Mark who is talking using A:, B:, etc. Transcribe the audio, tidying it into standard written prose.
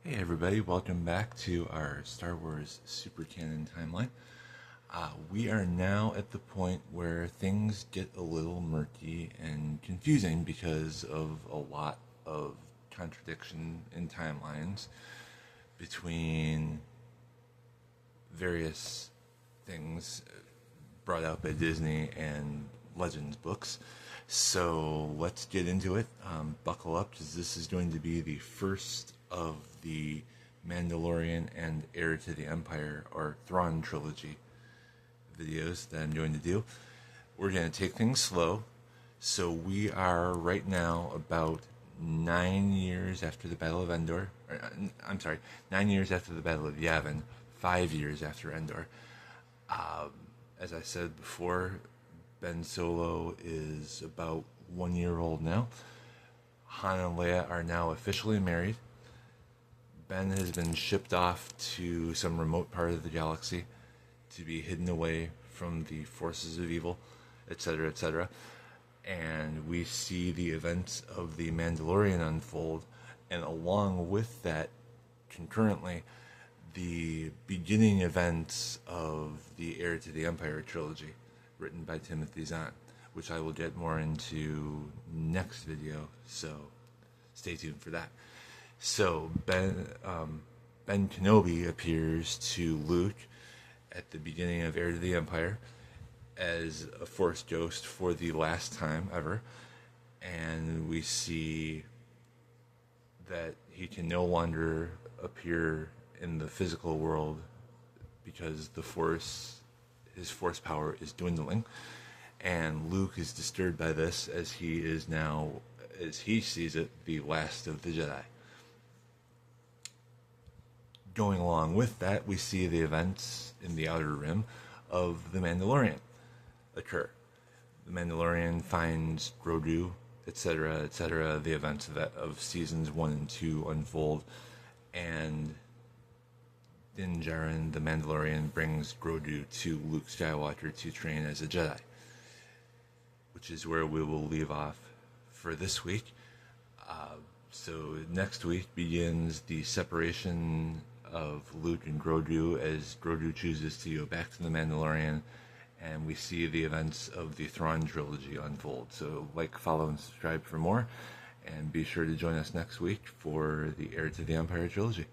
A: Hey everybody, welcome back to our Star Wars Super Canon timeline. We are now at the point where things get a little murky and confusing because of a lot of contradiction in timelines between various things brought out by Disney and Legends books. So let's get into it. Buckle up, because this is going to be the first of the Mandalorian and Heir to the Empire, or Thrawn trilogy videos that I'm going to do. We're going to take things slow. So we are right now about 9 years after the Battle of Endor. I'm sorry, 9 years after the Battle of Yavin, 5 years after Endor. As I said before, Ben Solo is about 1 year old now. Han and Leia are now officially married. Ben has been shipped off to some remote part of the galaxy to be hidden away from the forces of evil, etc., etc. And we see the events of the Mandalorian unfold, and along with that, concurrently, the beginning events of the Heir to the Empire trilogy, written by Timothy Zahn, which I will get more into next video, so stay tuned for that. So Ben Kenobi appears to Luke at the beginning of Heir to the Empire as a Force ghost for the last time ever, and we see that he can no longer appear in the physical world because the Force, his Force power, is dwindling, and Luke is disturbed by this as he is now, as he sees it, the last of the Jedi. Going along with that, we see the events in the Outer Rim of The Mandalorian occur. The Mandalorian finds Grogu, etc., etc. The events of seasons 1 and 2 unfold, and Din Djarin, the Mandalorian, brings Grogu to Luke Skywalker to train as a Jedi, which is where we will leave off for this week. So next week begins the separation of Luke and Grogu as Grogu chooses to go back to the Mandalorian, and we see the events of the Thrawn trilogy unfold. So like, follow, and subscribe for more, and be sure to join us next week for the Heir to the Empire trilogy.